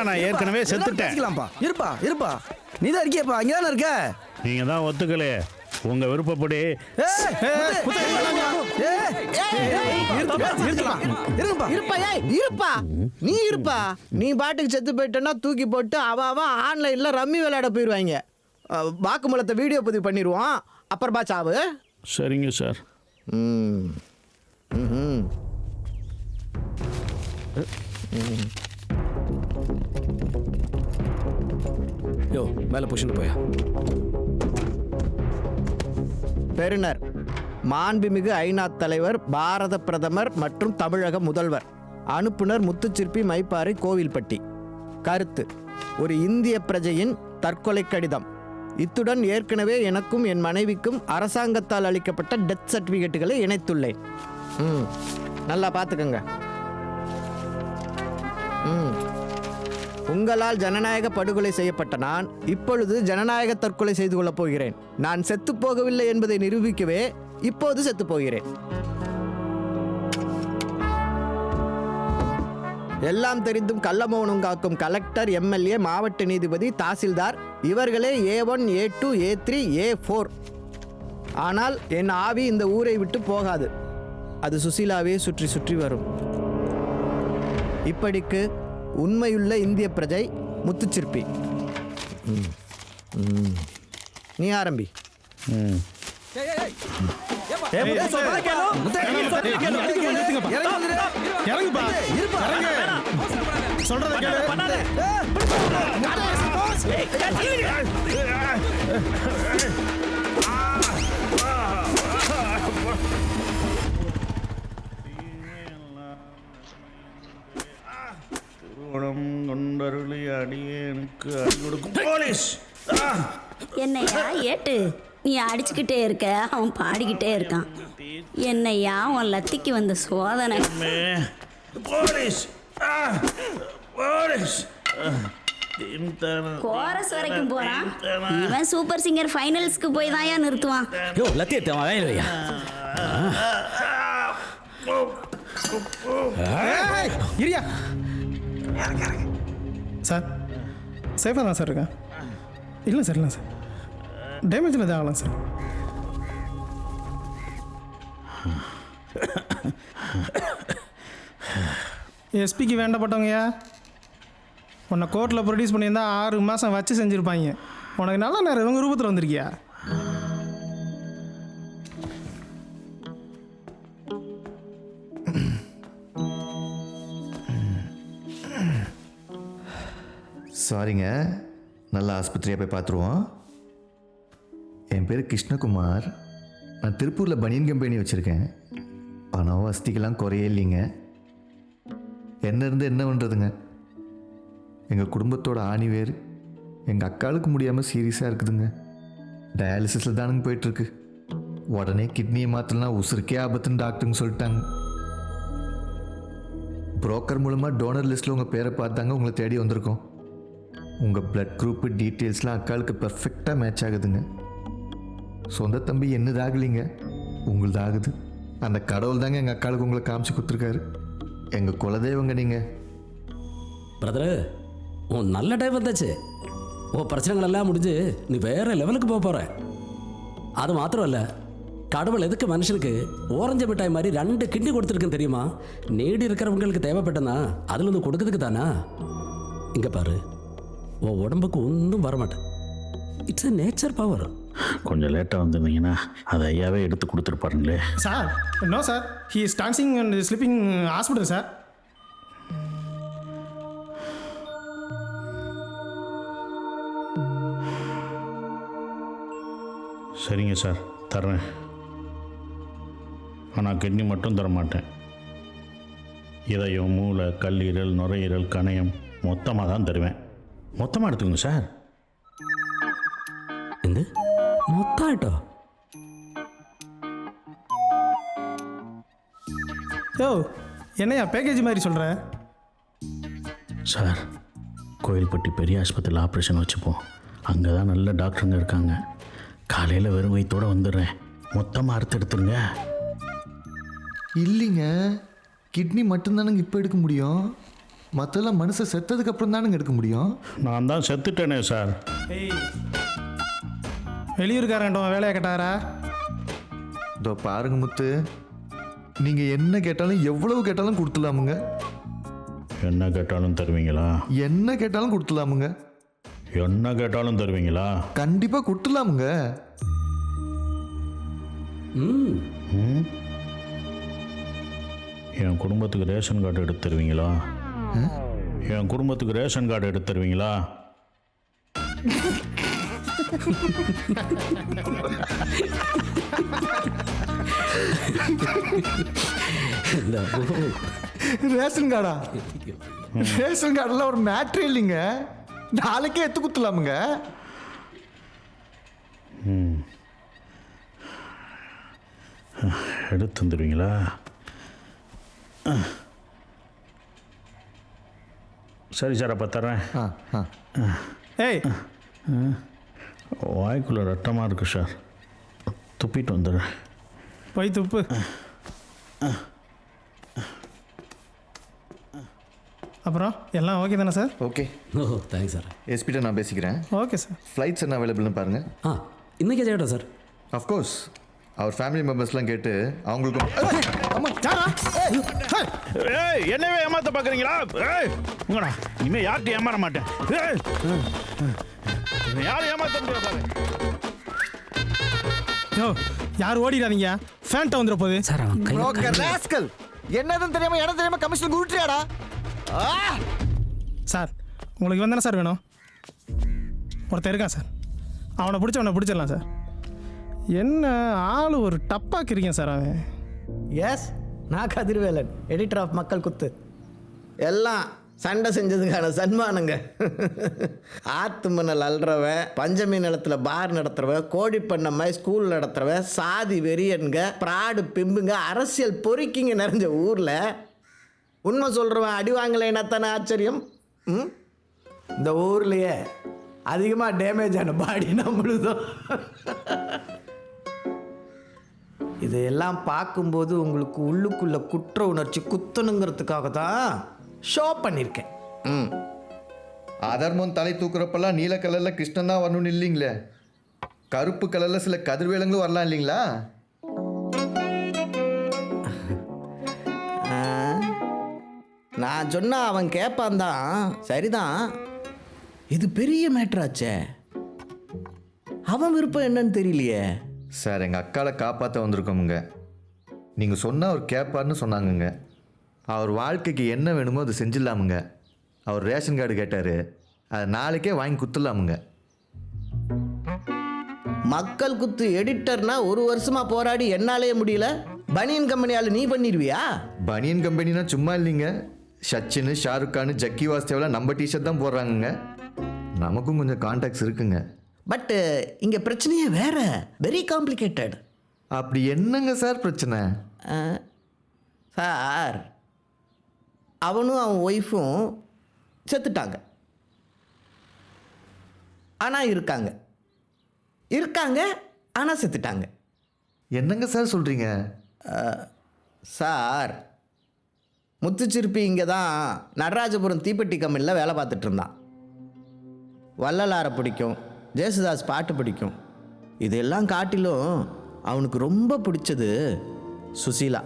நான் ஏற்கனவே செத்துட்டேன். இருப்பா இருப்பா, நீ தான் இருக்கியப்பா, அங்கே தானே இருக்க. நீங்க தான் ஒத்துக்கலையே, உங்க விருப்பப்படி. இருப்பா நீ இருப்பா. நீ பாட்டுக்கு செத்து போயிட்டேன்னா தூக்கி போட்டு அவன் ஆன்லைன்ல ரம்மி விளையாட போயிடுவாங்க. வாக்குமூலத்தை வீடியோ பதிவு பண்ணிடுவான், அப்புறமா சாவு. சரிங்க சார். யோ, மேலே புஷன் போயா. பெறுநர் மாண்புமிகு ஐநாத் தலைவர், பாரத பிரதமர் மற்றும் தமிழக முதல்வர். அனுப்புனர் முத்துச்சிற்பி, மைப்பாறை, கோவில்பட்டி. கருத்து: ஒரு இந்திய பிரஜையின் தற்கொலை கடிதம். இத்துடன் ஏற்கனவே எனக்கும் என் மனைவிக்கும் அரசாங்கத்தால் அளிக்கப்பட்ட டெத் சர்டிஃபிகேட்டுகளை இணைத்துள்ளேன். நல்லா பார்த்துக்கங்க. உங்களால் ஜனநாயக படுகொலை செய்யப்பட்ட நான் இப்பொழுது ஜனநாயக தற்கொலை செய்து கொள்ளப் போகிறேன். நான் செத்து போகவில்லை என்பதை நிரூபிக்கவே இப்போது செத்து போகிறேன். எல்லாம் தெரிந்தும் கள்ளமௌனம் காக்கும் கலெக்டர், எம்எல்ஏ, மாவட்ட நீதிபதி, தாசில்தார் இவர்களே A1, A2, A3, A4. ஆனால் என் ஆவி இந்த ஊரை விட்டு போகாது. அது சுசீலாவே சுற்றி சுற்றி வரும். இப்படிக்கு உண்மையுள்ள இந்திய பிரஜை முத்துச்சிற்பி. நீ ஆரம்பி. கொண்டருளி அடியேனுக்கு அடி கொடுக்கும் போலீஸ். என்னையா ஏட்டு, நீ அடிச்சுக்கிட்டே இருக்க, அவன் பாடிக்கிட்டே இருக்கான். என்னையா உன் லத்திக்கு வந்த சோதனை. Police police. கோரஸ் வரைக்கும் போறான். இவன் சூப்பர் சிங்கர் ஃபைனல்ஸ்க்கு போய் தான் ஏன் நிறுத்துவான். யோ, லத்தியத்தை வாயிலையா. இரியா சார், சேஃபாக தான் சார் இருக்கேன். இல்லை சார், இல்லை சார், டேமேஜில் தான் ஆகலாம் சார். எஸ்பிக்கு வேண்டப்பட்டவங்கயா, உன்னை கோர்ட்டில் ப்ரொடியூஸ் பண்ணியிருந்தா 6 மாதம் வச்சு செஞ்சுருப்பாங்க. உனக்கு நல்ல நேரம் இவங்க ரூபத்தில் வந்திருக்கியா? சாரிங்க, நல்ல ஆஸ்பத்திரியாக போய் பார்த்துருவோம். என் பேர் கிருஷ்ணகுமார். நான் திருப்பூரில் பனியன் கம்பெனி வச்சுருக்கேன். பணம் வசதிக்கெல்லாம் குறையே இல்லைங்க. என்ன இருந்து என்ன பண்ணுறதுங்க, எங்கள் குடும்பத்தோட ஆணிவேர் எங்கள் அக்காளுக்கு முடியாமல் சீரியஸாக இருக்குதுங்க. டயாலிசிஸில் தானுங்க போயிட்டுருக்கு. உடனே கிட்னியை மாற்றலாம் உசுருக்கே ஆபத்துன்னு டாக்டருங்க சொல்லிட்டாங்க. புரோக்கர் மூலமாக டோனர் லிஸ்ட்டில் உங்கள் பேரை பார்த்தாங்க, உங்களை தேடி வந்திருக்கோம். உங்கள் பிளட் குரூப்பு டீட்டெயில்ஸ்லாம் அக்காளுக்கு பர்ஃபெக்டாக மேட்ச் ஆகுதுங்க. சொந்த தம்பி என்னது ஆகலைங்க, உங்களது ஆகுது. அந்த கடவுள் தாங்க எங்கள் அக்காளுக்கு உங்களை காமிச்சு கொடுத்துருக்காரு. எங்கள் குலதெய்வங்க நீங்கள். பிரதரு, உன் நல்ல டைம் வந்தாச்சு. உன் பிரச்சனைகளெல்லாம் முடிஞ்சு நீ வேறு லெவலுக்கு போக போகிற. அது மாத்திரம் இல்லை, கடவுள் எதுக்கு மனுஷனுக்கு ஓரஞ்ச மிட்டாய் மாதிரி 2 கிண்டி கொடுத்துருக்குன்னு தெரியுமா? நீடி இருக்கிறவங்களுக்கு தேவைப்பட்டனா அதில் வந்து கொடுக்கறதுக்கு தானா? இங்கே பாரு, உன் உடம்புக்கு ஒன்றும் வரமாட்டேன். It's a nature power. கொஞ்சம் லேட்டாக வந்திருந்தீங்கன்னா அதை ஐயாவே எடுத்து கொடுத்துருப்பாருங்களே. Sir, no sir, he is dancing and sleeping hospital sir. சரிங்க சார், தர்றேன். ஆனால் கிட்னி மட்டும் தரமாட்டேன். இதயம், மூளை, கல்லீரல், நுரையீரல், கணையம் மொத்தமாக தான் தருவேன். மொத்தமாக எடுத்துக்கோங்க சார். എന്ത് മൊത്തമായിട്ടോ? யோ, என்னையா பேக்கேஜ் மாதிரி சொல்கிற? சார், கோயில்பட்டி பெரிய ஆஸ்பத்திரியில் ஆப்ரேஷன் வச்சுப்போம். அங்கே தான் நல்ல டாக்டருங்க இருக்காங்க. காலையில் வெறும் வயிற்றோடு வந்துடுறேன். மொத்தமாக அறுத்தெடுத்துருங்க. இல்லைங்க, கிட்னி மட்டும்தானுங்க இப்போ எடுக்க முடியும். மற்றெல்லாம் மனுஷன் செத்ததுக்கு அப்புறம் தானுங்க எடுக்க முடியும். நான் தான் செத்துட்டேனே சார். ஏய் வெளியூருக்காரன்ட்ட வேலையை கேட்டாரா? இதோ பாருங்க முத்து, நீங்கள் என்ன கேட்டாலும் எவ்வளவு கேட்டாலும் கொடுத்துலாமுங்க. என்ன கேட்டாலும் தருவீங்களா? என்ன கேட்டாலும் கொடுத்துலாமுங்க. என்ன கேட்டாலும் தருவீங்களா? கண்டிப்பாக கொடுத்துலாமுங்க. ம் என் குடும்பத்துக்கு ரேஷன் கார்டு எடுத்து தருவீங்களா? என் குடும்பத்துக்கு ரேஷன் கார்டு எடுத்து தருவீங்களா? ரேஷன் கார்டா? ரேஷன் கார்டெல்லாம் ஒரு மேட்ரே இல்லைங்க. நாளைக்கே எடுத்து கொடுத்துலாமுங்க. எடுத்து தந்துடுவீங்களா? சரி சார், அப்போ தர்றேன். ஆ ஆ ஏய் வாய்க்குள்ள ரத்தமாக இருக்கு சார், துப்பிட்டு வந்துடுறேன். போய் துப்பு. அப்புறம் எல்லாம் ஓகே தானே சார்? ஓகே. ஓ தேங்க்ஸ் சார். எஸ்பிட்ட நான் பேசிக்கிறேன். Okay sir. ஃப்ளைட்ஸ் என்ன அவைலபிள்னு பாருங்கள். ஆ இன்றைக்கே செய்யட்டும் சார். அஃப்கோர்ஸ் அவர் ஃபேமிலி மெம்பர்ஸ்லாம் கேட்டு அவங்களுக்கும். ஏய், என்னவே ஏமாத்த பார்க்குறீங்களா? ஏய் உங்கடா, இனிமேல் யார்கிட்ட ஏமாற மாட்டேன். ஏய், யாரும் ஏமாத்த முடியாது பாரு. யோ யார் ஓடிடாதீங்க, ஃபேன்ட்ட வந்துட போகுது. சார் அவன் கை புரோக்கர் ராஸ்கல், என்னதுன்னு தெரியாம இடம் தெரியாம கமிஷன் கூட்டியாடா. சார் உங்களுக்கு இவன் தானே சார் வேணும்? ஒருத்தர் இருக்கான் சார், அவனை பிடிச்சிடலாம் சார். என்ன ஆள் ஒரு டப்பாக்கிறீங்க சார் அவன். எஸ், நான் கதிர்வேலன், எடிட்டர் ஆஃப் மக்கள் குத்து. எல்லாம் சண்டை செஞ்சதுக்கான சன்மானங்க. ஆத்து மணல் அல்றவன், பஞ்சமி நிலத்தில் பார் நடத்துறவன், கோழி பண்ண மாதிரி ஸ்கூல் நடத்துறவன், சாதி வெறியன்க, ப்ராடு பிம்புங்க, அரசியல் பொறுக்கிங்க நிறைஞ்ச ஊரில் உண்மை சொல்கிறவன் அடி வாங்கலைன்னா தானே ஆச்சரியம். இந்த ஊர்லேயே அதிகமாக டேமேஜ் ஆன பாடி நம்மளுதான். இதையெல்லாம் பார்க்கும்போது உங்களுக்கு உள்ளுக்குள்ள குற்ற உணர்ச்சி குத்தணுங்கிறதுக்காக தான் ஷோ பண்ணியிருக்கேன். அதர்மம் தலை தூக்குறப்பெல்லாம் நீல கலரில் கிருஷ்ணன் தான் வரணும்னு இல்லைங்களே, கருப்பு கலரில் சில கதிர்வேலங்களும் வரலாம் இல்லைங்களா? நான் சொன்னா அவன் கேட்பான் தான், சரிதான். இது பெரிய மேட்ராச்சே, அவன் விருப்பம் என்னன்னு தெரியலையே. சார், எங்கள் அக்காவை காப்பாற்ற வந்திருக்கோமுங்க. நீங்கள் சொன்னால் அவர் கேட்பார்னு சொன்னாங்கங்க. அவர் வாழ்க்கைக்கு என்ன வேணுமோ அதை செஞ்சிடலாமுங்க. அவர் ரேஷன் கார்டு கேட்டார், அதை நாளைக்கே வாங்கி குத்துடலாமுங்க. மக்கள் குத்து எடிட்டர்னா ஒரு வருஷமா போராடி என்னாலே முடியல, பனியன் கம்பெனியால் நீ பண்ணிடுவியா? பனியன் கம்பெனினா சும்மா இல்லைங்க. சச்சின், ஷாருக் கான், ஜக்கி வாஸ்தேவெல்லாம் நம்ம டிஷர்ட் தான் போடுறாங்கங்க. நமக்கும் கொஞ்சம் கான்டாக்ட்ஸ் இருக்குங்க. பட்டு இங்கே பிரச்சனையே வேற, வெரி காம்ப்ளிகேட்டட். அப்படி என்னங்க சார் பிரச்சனை? சார், அவனும் அவன் ஒய்ஃபும் செத்துட்டாங்க. ஆனால் இருக்காங்க ஆனால் செத்துட்டாங்க. என்னங்க சார் சொல்கிறீங்க? சார், முத்துச்சிற்பி இங்கே தான் நடராஜபுரம் தீப்பெட்டி கம்பெனியில் வேலை பார்த்துட்டு இருந்தான். வள்ளலாரை பிடிக்கும், ஜேசுதாஸ் பாட்டு பிடிக்கும். இதெல்லாம் காட்டிலும் அவனுக்கு ரொம்ப பிடிச்சது சுசீலா.